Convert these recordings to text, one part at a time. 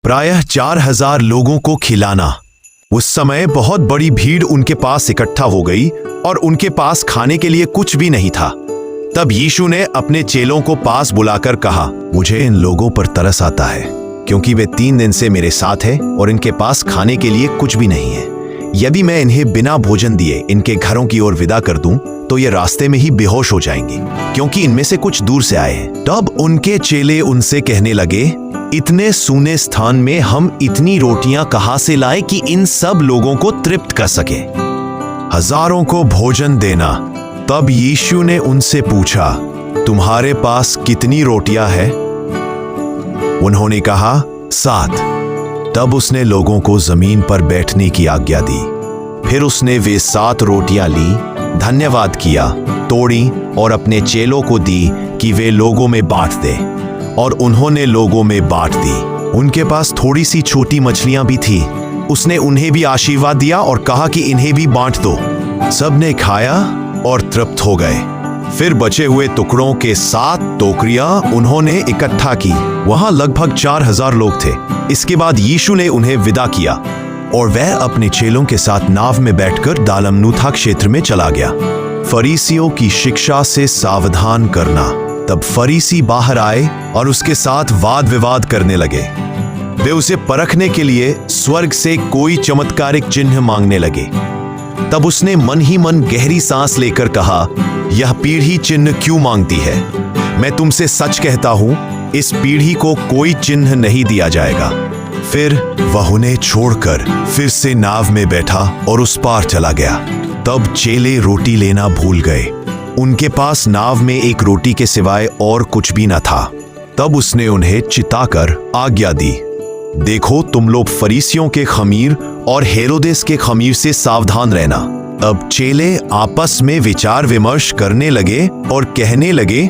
प्रायः 4000 लोगों को खिलाना। उस समय बहुत बड़ी भीड़ उनके पास इकट्ठा हो गई और उनके पास खाने के लिए कुछ भी नहीं था। तब यीशु ने अपने चेलों को पास बुलाकर कहा, मुझे इन लोगों पर तरस आता है, क्योंकि वे 3 दिन से मेरे साथ हैं और इनके पास खाने के लिए कुछ भी नहीं है। यदि मैं इन्हें बिना भोजन दिए इनके घरों की ओर विदा कर दूं, तो ये रास्ते में ही बेहोश हो जाएंगे, क्योंकि इनमें से कुछ दूर से आए हैं। तब उनके चेले उनसे कहने लगे, इतने सूने स्थान में हम इतनी रोटियां कहां से लाए कि इन सब लोगों को तृप्त कर सके, हजारों को भोजन देना। तब यीशु ने उनसे पूछा, तुम्हारे पास कितनी रोटियां हैं? उन्होंने कहा, 7। तब उसने लोगों को जमीन पर बैठने की आज्ञा दी। फिर उसने वे 7 रोटियां ली, धन्यवाद किया, तोड़ी और अपने चेलों को दी कि वे लोगों में बांट दे, और उन्होंने लोगों में बांट दी। उनके पास थोड़ी सी छोटी मछलियां भी थी। उसने उन्हें भी आशीर्वाद दिया और कहा कि इन्हें भी बांट दो। सबने खाया और तृप्त हो गए। फिर बचे हुए टुकड़ों के 7 टोकरियां उन्होंने इकट्ठा की। वहां लगभग 4000 लोग थे। इसके बाद यीशु ने उन्हें विदा किया और वह अपने चेलों के साथ नाव में बैठकर दालमनूथा क्षेत्र में चला गया। फरीसियों की शिक्षा से सावधान करना। तब फरीसी बाहर आए और उसके साथ वाद विवाद करने लगे। वे उसे परखने के लिए स्वर्ग से कोई चमत्कारिक चिन्ह मांगने लगे। तब उसने मन ही मन गहरी सांस लेकर कहा, यह पीढ़ी चिन्ह क्यों मांगती है? मैं तुमसे सच कहता हूं, इस पीढ़ी को कोई चिन्ह नहीं दिया जाएगा। फिर वह उन्हें छोड़कर फिर से नाव में बैठा और उस पार चला गया। तब चेले रोटी लेना भूल गए। उनके पास नाव में एक रोटी के सिवाय और कुछ भी न था। तब उसने उन्हें चिताकर आज्ञा दी, देखो, तुम लोग फरीसियों के खमीर और हेरोदेस के खमीर से सावधान रहना। अब चेले आपस में विचार विमर्श करने लगे और कहने लगे,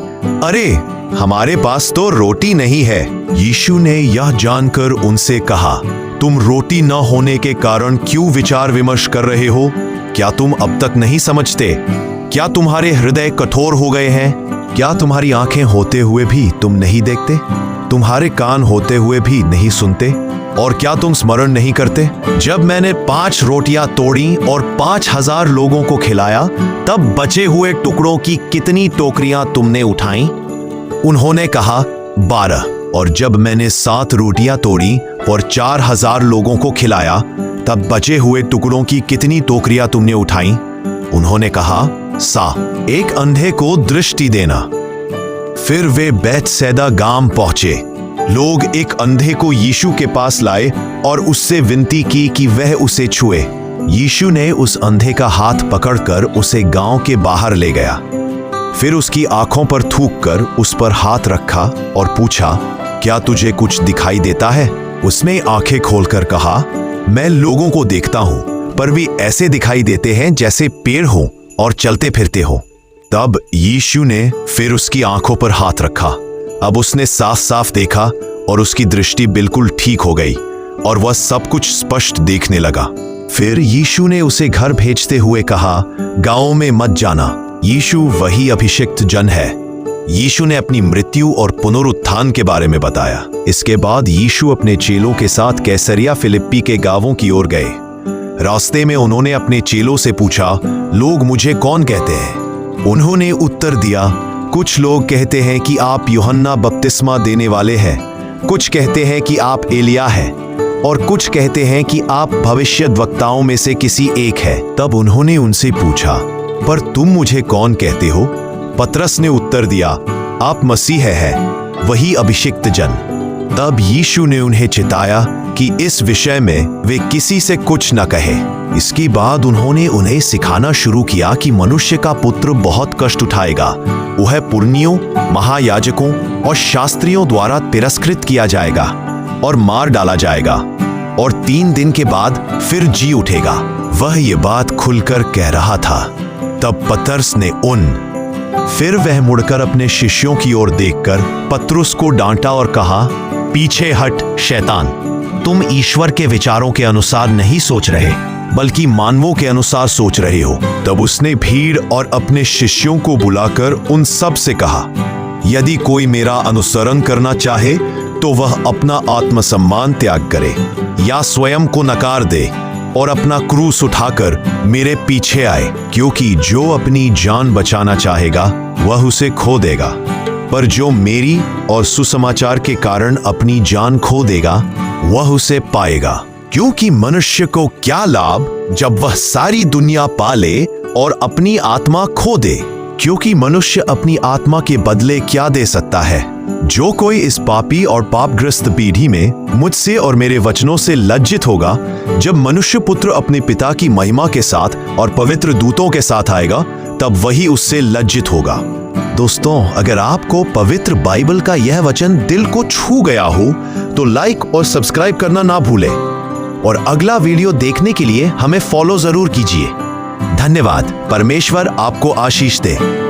अरे, हमारे पास तो रोटी नहीं है। यीशु ने यह जानकर उनसे कहा, तुम रोटी न होने के कारण क्यों विचार विमर्श कर रहे हो? क्या तुम अब तक नहीं समझते? क्या तुम्हारे हृदय कठोर हो गए हैं? क्या तुम्हारी आंखें होते हुए भी तुम नहीं देखते? तुम्हारे कान होते हुए भी नहीं सुनते? और क्या तुम स्मरण नहीं करते? जब मैंने 5 रोटियां तोड़ी और 5000 लोगों को खिलाया, तब बचे हुए टुकड़ों की कितनी टोकरियां तुमने उठाई? उन्होंने कहा, 12। और जब मैंने 7 रोटियां तोड़ी और 4000 लोगों को खिलाया, तब बचे हुए टुकड़ों की कितनी टोकरियां तुमने उठाई? उन्होंने कहा, 7। एक अंधे को दृष्टि देना। फिर वे बैतसैदा गांव पहुंचे। लोग एक अंधे को यीशु के पास लाए और उससे विनती की कि वह उसे छुए। यीशु ने उस अंधे का हाथ पकड़कर उसे गांव के बाहर ले गया। फिर उसकी आंखों पर थूककर उस पर हाथ रखा और पूछा, क्या तुझे कुछ दिखाई देता है? उसने आंखें खोलकर कहा, मैं लोगों को देखता हूं, पर वे ऐसे दिखाई देते हैं जैसे पेड़ हो और चलते फिरते हो। तब यीशु ने फिर उसकी आंखों पर हाथ रखा। अब उसने साफ साफ देखा और उसकी दृष्टि बिल्कुल ठीक हो गई और वह सब कुछ स्पष्ट देखने लगा। फिर यीशु ने उसे घर भेजते हुए कहा, गांवों में मत जाना। यीशु वही अभिषिक्त जन है। यीशु ने अपनी मृत्यु और पुनरुत्थान के बारे में बताया। इसके बाद यीशु अपने चेलों के साथ कैसरिया फिलिप्पी के गांवों की ओर गए। रास्ते में उन्होंने अपने चेलों से पूछा, लोग मुझे कौन कहते हैं? उन्होंने उत्तर दिया, कुछ लोग कहते हैं कि आप यूहन्ना बपतिस्मा देने वाले हैं, कुछ कहते हैं कि आप एलिया हैं, और कुछ कहते हैं कि आप भविष्यद्वक्ताओं में से किसी एक है। तब उन्होंने उनसे पूछा, पर तुम मुझे कौन कहते हो? पतरस ने उत्तर दिया, आप मसीह हैं, वही अभिषिक्त जन। तब यीशु ने उन्हें चिताया कि इस विषय में वे किसी से कुछ न कहें। इसके बाद उन्होंने उन्हें सिखाना शुरू किया कि मनुष्य का पुत्र बहुत कष्ट उठाएगा। वह पुरनियों, महायाजकों और शास्त्रियों द्वारा तिरस्कृत किया जाएगा और मार डाला जाएगा, और 3 दिन के बाद फिर जी उठेगा। वह ये बात खुलकर कह रहा था। तब पतरस ने फिर वह मुड़कर अपने शिष्यों की ओर देखकर पतरस को डांटा और कहा, पीछे हट शैतान, तुम ईश्वर के विचारों के अनुसार नहीं सोच रहे, बल्कि मानवों के अनुसार सोच रहे हो। तब उसने भीड़ और अपने शिष्यों को बुलाकर उन सब से कहा, यदि कोई मेरा अनुसरण करना चाहे तो वह अपना आत्मसम्मान त्याग करे या स्वयं को नकार दे और अपना क्रूस उठाकर मेरे पीछे आए, क्योंकि जो अपनी जान बचाना चाहेगा वह उसे खो देगा, पर जो मेरी और सुसमाचार के कारण अपनी जान खो देगा वह उसे पाएगा। क्योंकि मनुष्य को क्या लाभ जब वह सारी दुनिया पाले और अपनी आत्मा खो दे? क्योंकि मनुष्य अपनी आत्मा के बदले क्या दे सकता है? जो कोई इस पापी और पापग्रस्त पीढ़ी में मुझसे और मेरे वचनों से लज्जित होगा, जब मनुष्य पुत्र अपने पिता की महिमा के साथ और पवित्र दूतों के साथ आएगा, तब वही उससे लज्जित होगा। दोस्तों, अगर आपको पवित्र बाइबल का यह वचन दिल को छू गया हो तो लाइक और सब्सक्राइब करना ना भूलें और अगला वीडियो देखने के लिए हमें फॉलो जरूर कीजिए। धन्यवाद। परमेश्वर आपको आशीष दे।